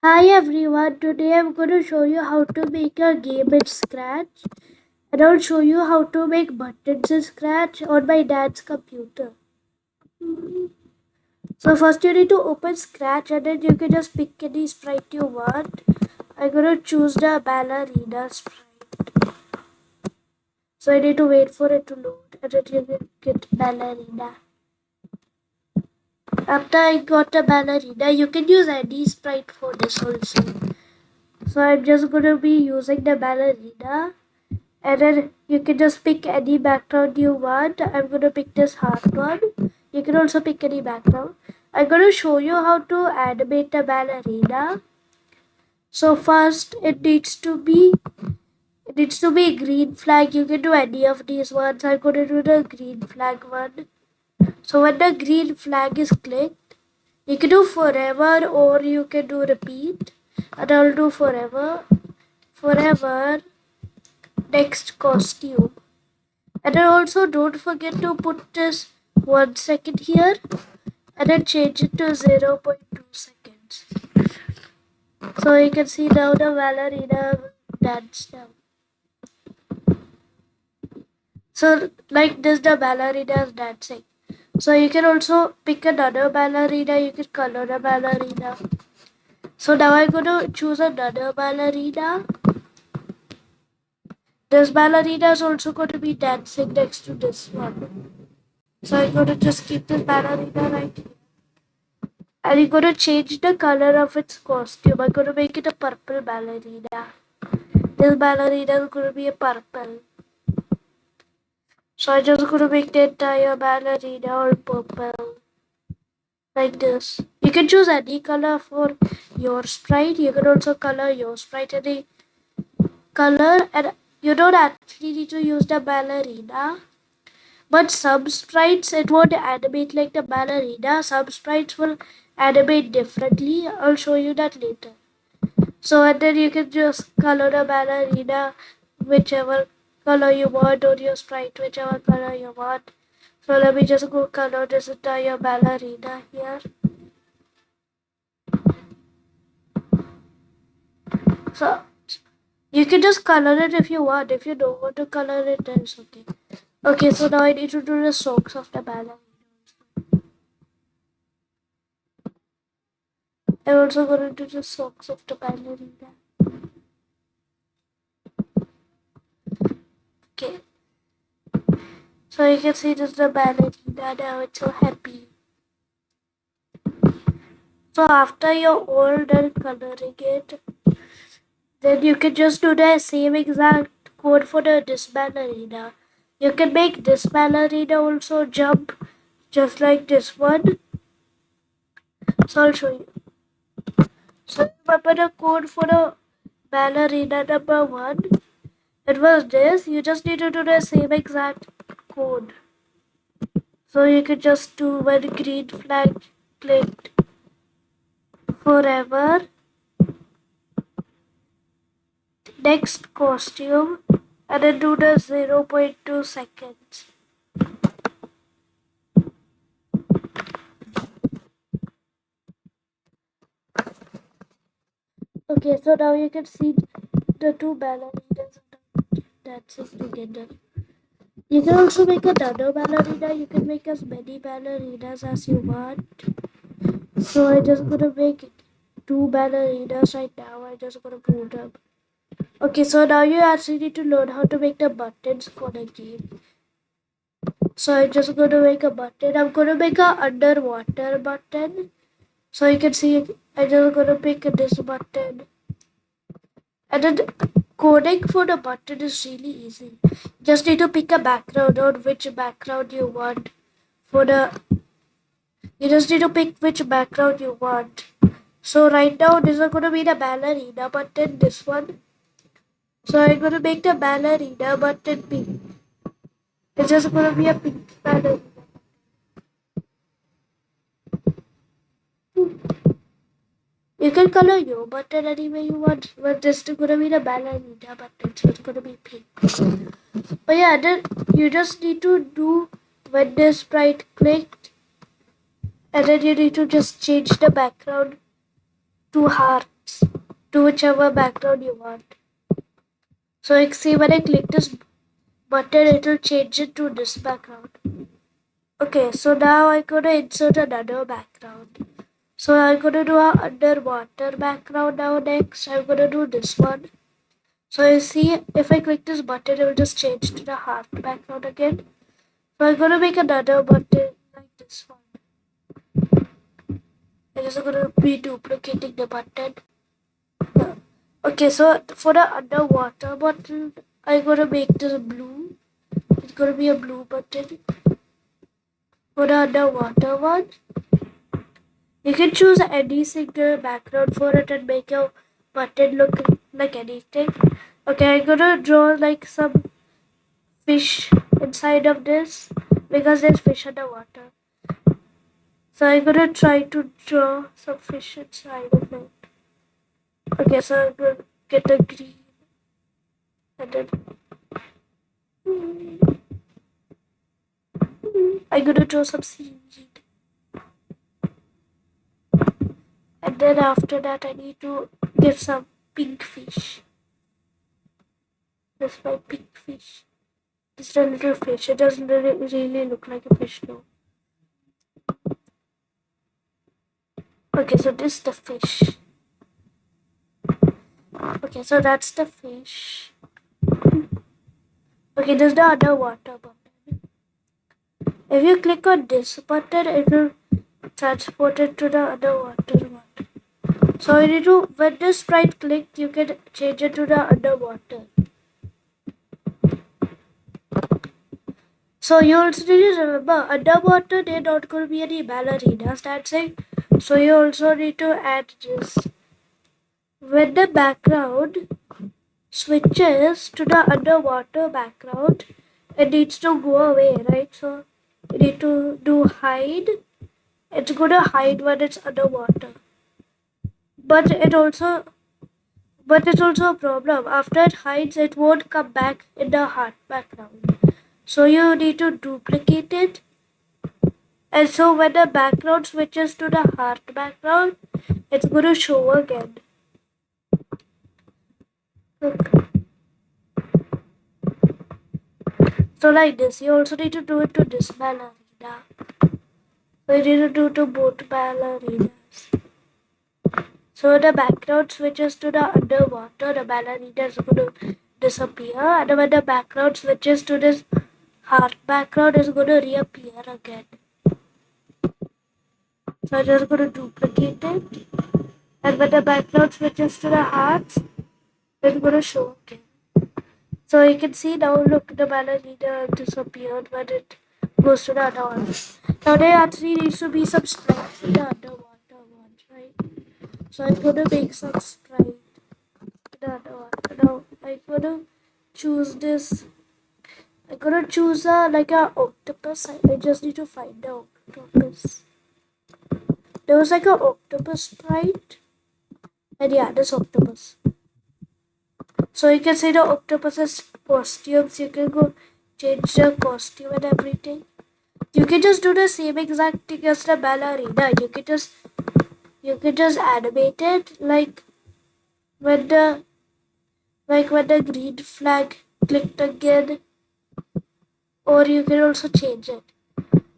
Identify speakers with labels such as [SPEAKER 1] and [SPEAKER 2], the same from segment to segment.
[SPEAKER 1] Hi everyone, today I'm going to show you how to make a game in Scratch, and I'll show you how to make buttons in Scratch on my dad's computer. So first you need to open Scratch and then you can just pick any sprite you want. I'm going to choose the ballerina sprite. So I need to wait for it to load and then you can get ballerina. After I got the ballerina, you can use any sprite for this also. So I'm just going to be using the ballerina. And then you can just pick any background you want. I'm going to pick this heart one. You can also pick any background. I'm going to show you how to animate the ballerina. So first it needs to be green flag. You can do any of these ones. I'm going to do the green flag one. So when the green flag is clicked, you can do forever or you can do repeat. And I'll do forever. Forever. Next costume. And then also don't forget to put this 1 second here and then change it to 0.2 seconds. So you can see now the ballerina dance now. So like this the ballerina is dancing. So you can also pick another ballerina, you can color the ballerina. So now I'm going to choose another ballerina. This ballerina is also going to be dancing next to this one. So I'm going to just keep this ballerina right here. And you're going to change the color of its costume. I'm going to make it a purple ballerina. This ballerina is going to be a purple. So I'm just going to make the entire ballerina all purple. Like this. You can choose any color for your sprite. You can also color your sprite any color. And you don't actually need to use the ballerina. But some sprites, it won't animate like the ballerina. Some sprites will animate differently. I'll show you that later. So and then you can just color the ballerina whichever color you want or your sprite whichever color you want. So let me just go color this entire ballerina here. So you can just color it if you want. If you don't want to color it, then it's okay. Okay, so now I need to do the socks of the ballerina. I'm also gonna do the socks of the ballerina. Okay. So you can see this is the ballerina now, it's so happy. So after you're all done coloring it, then you can just do the same exact code for this ballerina. You can make this ballerina also jump just like this one. So I'll show you. So remember the code for the ballerina number 1. It was this. You just need to do the same exact code. So you can just do when green flag clicked forever. Next costume and then do the 0.2 seconds. Okay, so now you can see the two ballerinas dancing together. You can also make another ballerina. You can make as many ballerinas as you want. So I'm just gonna make 2 ballerinas right now. I'm just gonna pull them. Okay, so now you actually need to learn how to make the buttons for the game. So I'm just gonna make a button. I'm gonna make a underwater button. So you can see I'm just gonna pick this button. And then coding for the button is really easy. Just need to pick a background or which background you want. You just need to pick which background you want. So right now this is gonna be the ballerina button, this one. So I'm gonna make the ballerina button pink. It's just gonna be a pink ballerina. You can color your button any way you want, but this is gonna be the ballerina button, so it's gonna be pink. But yeah, then you just need to do when the sprite clicked, and then you need to just change the background two hearts to whichever background you want. So you see when I click this button, it will change it to this background. Okay, so now I'm gonna insert another background. So I'm gonna do a underwater background now next. I'm gonna do this one. So you see, if I click this button, it will just change to the heart background again. So I'm gonna make another button like this one. I'm just gonna be duplicating the button. Yeah. Okay, so for the underwater button, I'm gonna make this blue. It's gonna be a blue button. For the underwater one, you can choose any single background for it and make your button look like anything. Okay, I'm gonna draw like some fish inside of this because there's fish underwater. So I'm gonna try to draw some fish inside of it. Okay, so I'm gonna get the green and then I'm gonna draw some seaweed. And then after that I need to get some pink fish. That's my pink fish. It's a little fish. It doesn't really look like a fish though. Okay, so this is the fish. Okay, so that's the fish. Okay, this is the underwater button. If you click on this button, it will transport it to the underwater one. So you need to, when this right click, you can change it to the underwater. So you also need to remember, underwater there not going to be any ballerinas dancing. So you also need to add this. When the background switches to the underwater background, it needs to go away, right? So you need to do hide. It's gonna hide when it's underwater. But it's also a problem. After it hides, it won't come back in the heart background. So you need to duplicate it. And so when the background switches to the heart background, it's gonna show again. Look. So like this, you also need to do it to this ballerina. So you need to do to both ballerinas. So the background switches to the underwater, the ballerina is going to disappear, and when the background switches to this heart background, is going to reappear again. So I'm just going to duplicate it, and when the background switches to the hearts, it's going to show again. So you can see now, look, the ballerina disappeared when it goes to the underwater. Now there actually needs to be some stripes in the underwater ones, right? So I'm going to make some stripes in the underwater. Now I'm going to choose this. I'm going to choose like a octopus. I just need to find the octopus. There was like an octopus sprite. And yeah, this octopus. So you can see the octopus's costumes. You can go change the costume and everything. You can just do the same exact thing as the ballerina. You can just animate it like when the green flag clicked again. Or you can also change it.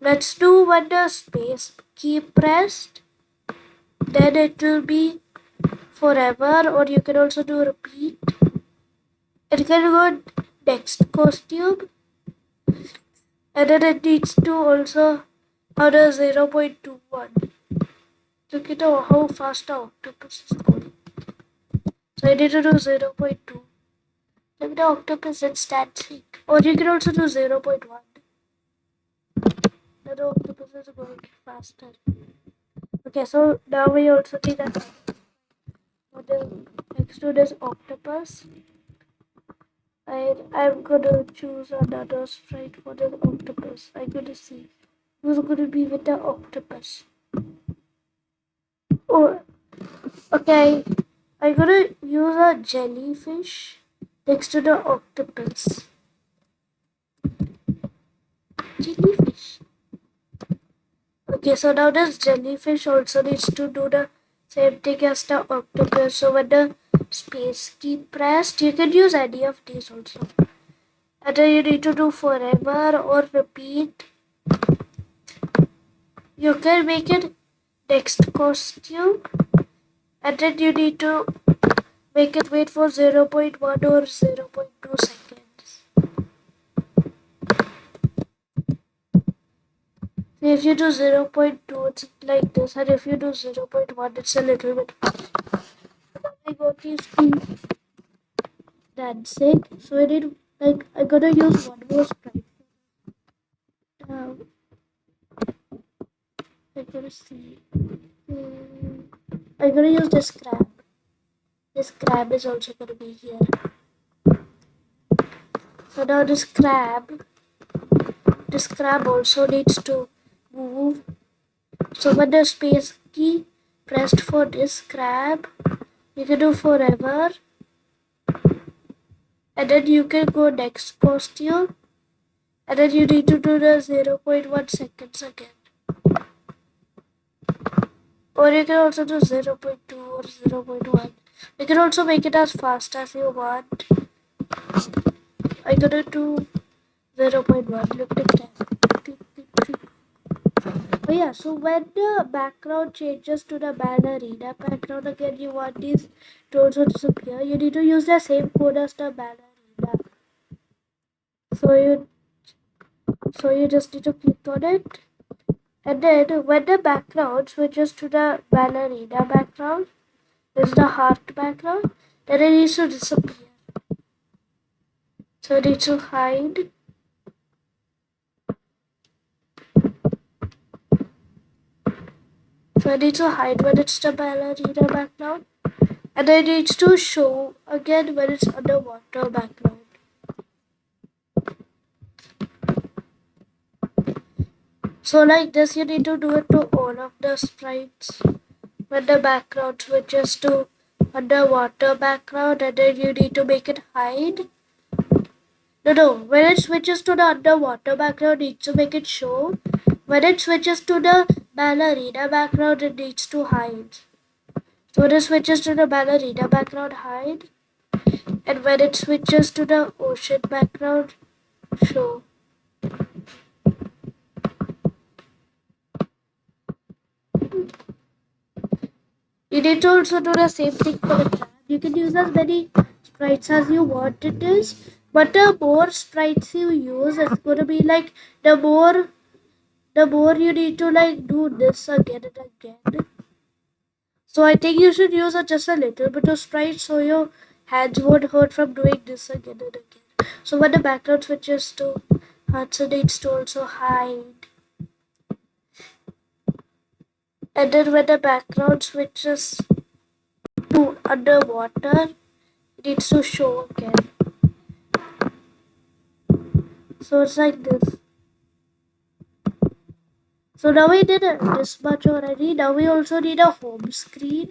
[SPEAKER 1] Let's do when the space key pressed. Then it will be forever, or you can also do repeat. It can go next costume, and then it needs to also have the 0.21. Look at how fast the octopus is going. So I need to do 0.2. Look at the octopus it's dancing. Or you can also do 0.1. The octopus is going faster. Okay, so now we also need that. Next to this octopus, I'm gonna choose another sprite for the octopus. I'm gonna see who's gonna be with the octopus. Oh, okay. I'm gonna use a jellyfish next to the octopus. Jellyfish. Okay, so now this jellyfish also needs to do the Same thing as the octopus. So when the space key pressed, you can use any of these also. And then you need to do forever or repeat. You can make it next costume. And then you need to make it wait for 0.1 or 0.2 seconds. So if you do 0.2, it's like this. And if you do 0.1, it's a little bit fast. I got these two dancing. So I need, like, I'm gonna use one more sprite. I'm gonna see. I'm gonna use this crab. This crab is also gonna be here. So now this crab also needs to move. So when the space key pressed for this crab, you can do forever. And then you can go next costume. And then you need to do the 0.1 seconds again. Or you can also do 0.2 or 0.1. You can also make it as fast as you want. I'm gonna do 0.1. Look at that. Oh yeah, so when the background changes to the ballerina background again, you want these to also disappear. You need to use the same code as the ballerina. So you just need to click on it. And then when the background switches to the ballerina background, this is the heart background, then it needs to disappear. So it needs to hide. So it needs to hide when it's the ballerina background. And then it needs to show again when it's underwater background. So like this, you need to do it to all of the sprites. When the background switches to underwater background, and then you need to make it hide. No, when it switches to the underwater background, it needs to make it show. When it switches to the ballerina background, it needs to hide. So when it switches to the ballerina background, hide. And when it switches to the ocean background, show. You need to also do the same thing for the crab. You can use as many sprites as you want it is, but the more sprites you use, it's gonna be like the more you need to like do this again and again. So I think you should use just a little bit of sprites so your hands won't hurt from doing this again and again. So when the background switches to hearts, it needs to also hide. And then when the background switches to underwater, it needs to show again. So it's like this. So now we did this much already. Now we also need a home screen.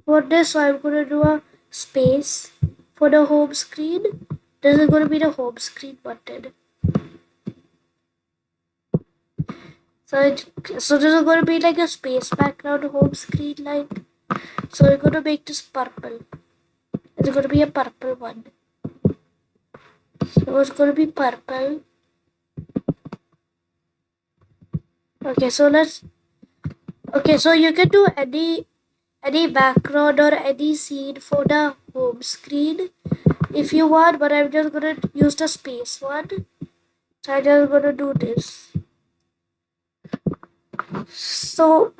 [SPEAKER 1] For this, so I'm going to do a space for the home screen. This is going to be the home screen button. So this is going to be like a space background home screen like. So we're going to make this purple. It's going to be a purple one. So it's going to be purple. Okay, so so you can do any background or any scene for the home screen if you want, but I'm just going to use the space one. So I'm just going to do this. So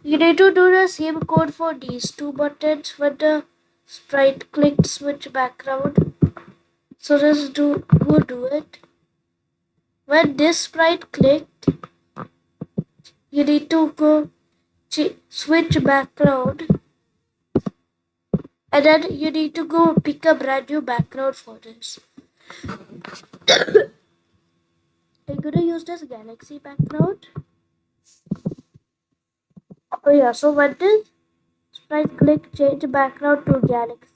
[SPEAKER 1] you need to do the same code for these two buttons when the sprite clicked switch background. So just do it. When this sprite clicked, you need to go switch background, and then you need to go pick a brand new background for this. I'm gonna use this galaxy background. Oh yeah, so when this sprite click change background to galaxy.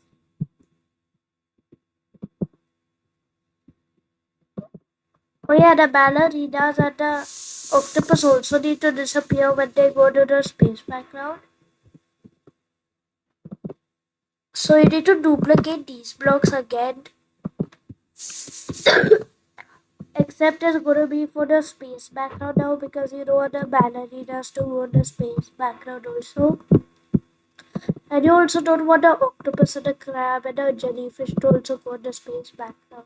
[SPEAKER 1] Oh yeah, the ballerinas and the octopus also need to disappear when they go to the space background. So you need to duplicate these blocks again. Except it's gonna be for the space background now because you don't want the ballerinas to go on the space background also. And you also don't want the octopus and the crab and the jellyfish to also go on the space background.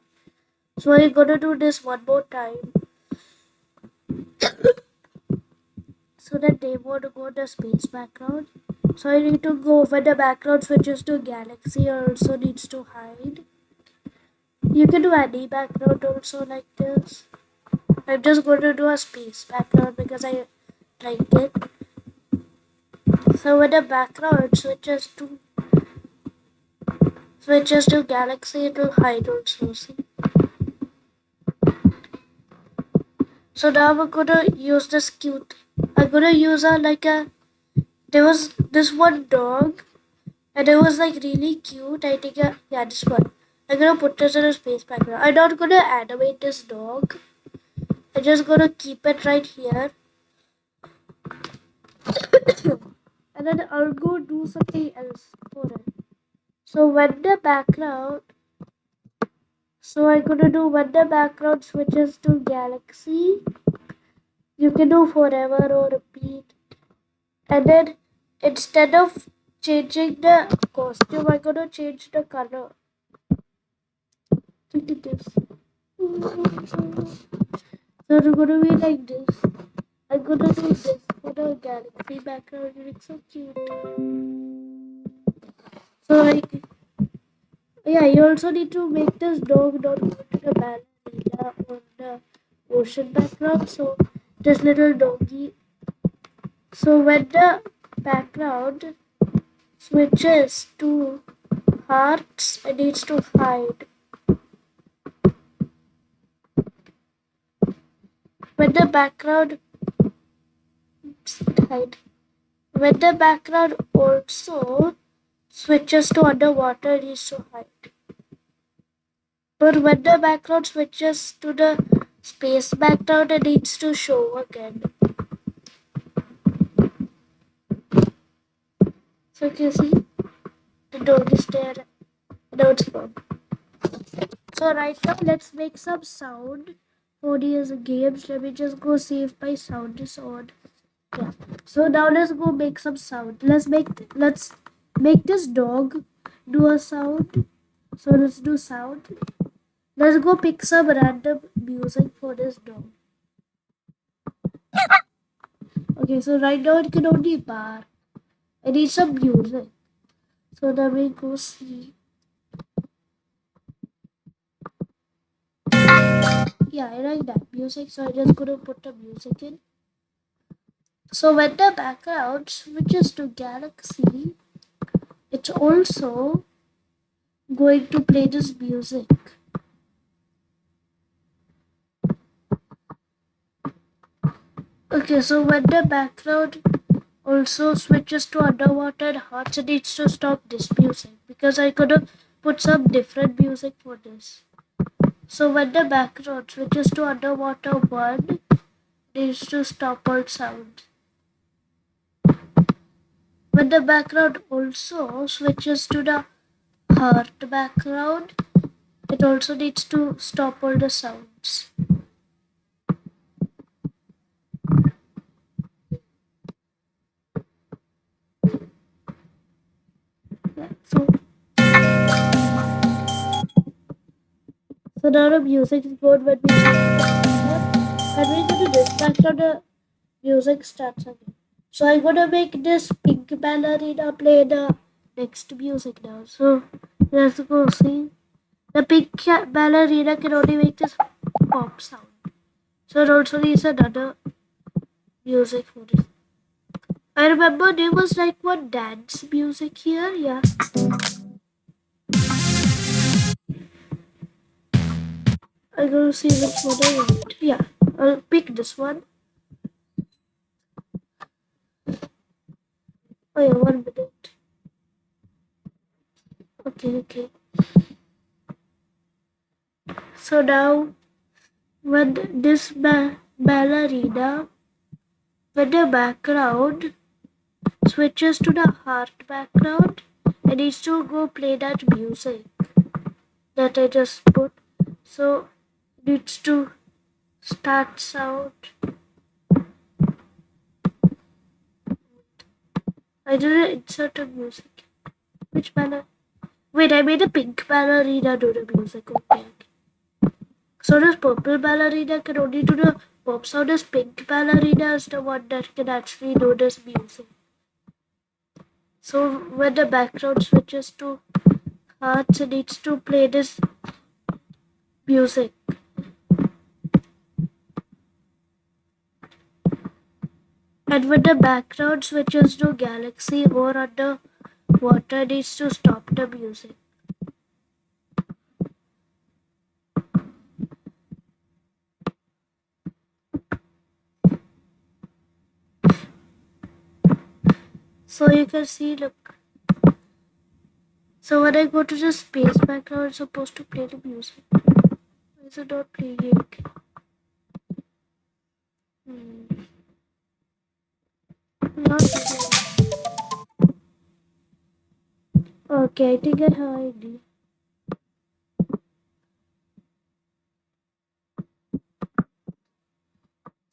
[SPEAKER 1] So you're gonna do this one more time so that they want to go on the space background. So you need to go when the background switches to galaxy also needs to hide. You can do any background also like this. I'm just going to do a space background because I like it. So when the background switches to galaxy, it will hide also. See? So now we're gonna use this cute. I'm gonna use there was this one dog and it was like really cute. I think yeah, this one. I'm gonna put this in a space background. I'm not gonna animate this dog. I'm just gonna keep it right here. And then I'll go do something else for it. So when the background when the background switches to galaxy, you can do forever or repeat. And then instead of changing the costume, I'm gonna change the color. Look at this. So it's gonna be like this. I'm gonna do this for the galaxy background. It looks so cute. So yeah, you also need to make this dog not go to the ballerina on the ocean background. So this little doggy. So when the background switches to hearts, it needs to hide. When the background hide. When the background also switches to underwater, it needs to hide. But when the background switches to the space background, it needs to show again. So you can see the dog is there. Now it's gone. So right now let's make some sound for these games. Let me just go see if my sound is on. Yeah. So now let's go make some sound. Let's make this dog do a sound. So let's do sound. Let's go pick some random music for this dog. Okay, so right now it can only bark. I need some music. So let me go see. Yeah, I like that music, so I just gonna put the music in. So when the background switches to galaxy, it's also going to play this music. Okay, so when the background also switches to underwater hearts, it needs to stop this music because I could have put some different music for this. So when the background switches to underwater one, it needs to stop all sound. When the background also switches to the heart background, it also needs to stop all the sounds. Yeah, so now the music is good when we go to this background, the music starts again. So I'm gonna make this pink ballerina play the next music now. So let's go see. The pink ballerina can only make this pop sound. So it also needs another music for this. I remember there was like one dance music here. Yeah. I'm gonna see which one I want. Yeah. I'll pick this one. Oh yeah, 1 minute. Okay. So now when this ballerina, when the background switches to the heart background, I need to go play that music that I just put. So it needs to start sound. I didn't insert a music. Which banner? Wait, I made a pink ballerina do the music. Okay. So this purple ballerina can only do the pop sound. This pink ballerina is the one that can actually do this music. So when the background switches to hearts, it needs to play this music. And when the background switches to galaxy or underwater, it needs to stop the music. So you can see, look. So when I go to the space background, it's supposed to play the music. Why is it not playing? Not playing. Okay, I think I have an idea.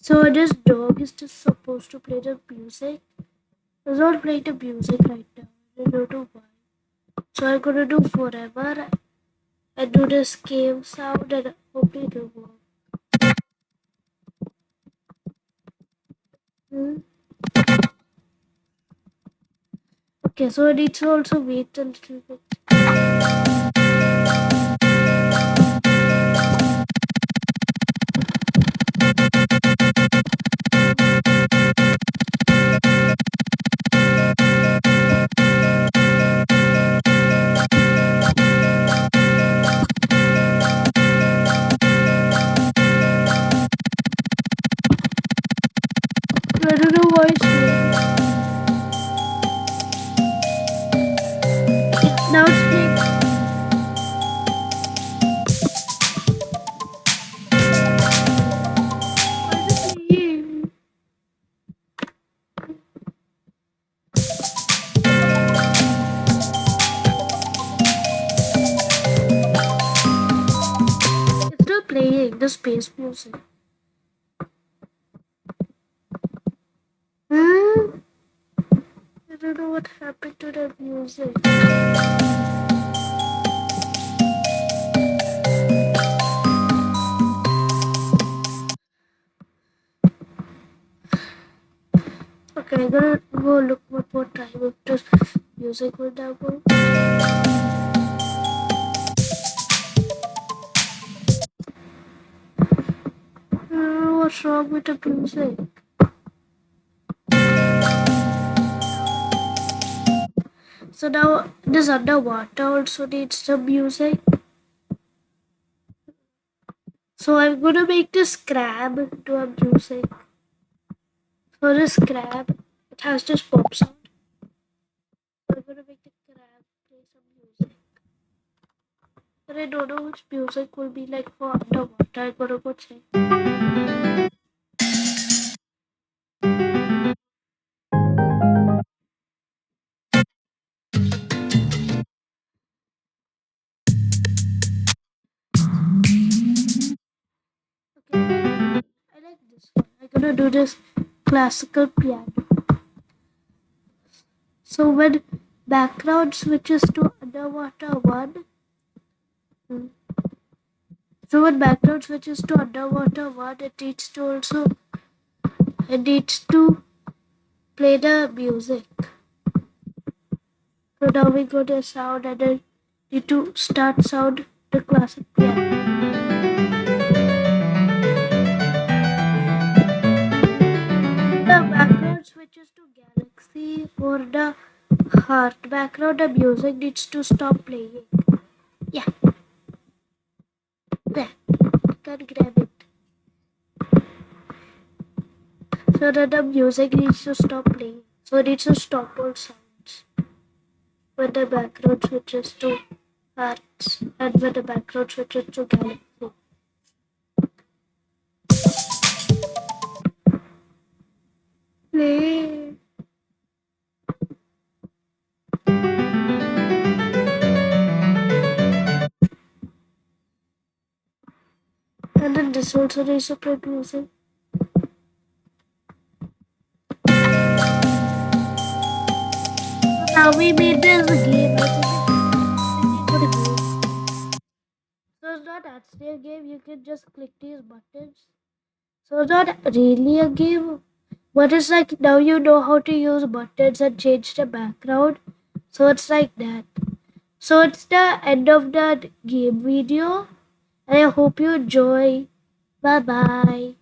[SPEAKER 1] So this dog is just supposed to play the music. It's not playing the music right now. I don't know why. So I'm gonna do forever and do this game sound and hopefully it will work. Okay, so I need to also wait a little bit. I don't know why it's playing. Now it's playing. Why is it playing? It's not playing the space music. I don't know what happened to the music. Okay, I'm gonna go look one more time if this music will now go. What's wrong with the music? So now this underwater also needs some music. So I'm gonna make this crab do a music. For this crab, it has this pop sound. So I'm gonna make the crab play some music. But I don't know which music will be like for underwater. I'm gonna go check. Okay, I like this one. I'm gonna do this classical piano. So when background switches to underwater one, so when background switches to underwater one, it needs to play the music. So now we go to sound and then need to start sound the classic piano. The background switches to galaxy or the heart background, the music needs to stop playing. Yeah. There. I can grab it. So that the music needs to stop playing. So it needs to stop all sounds. When the background switches to hearts and when the background switches to galaxy. Play. And then this also needs to play music. So now we made this game. I think it's pretty good. So it's not actually a game. You can just click these buttons. So it's not really a game. But it's like now you know how to use buttons and change the background. So it's like that. So it's the end of the game video. And I hope you enjoy. Bye bye.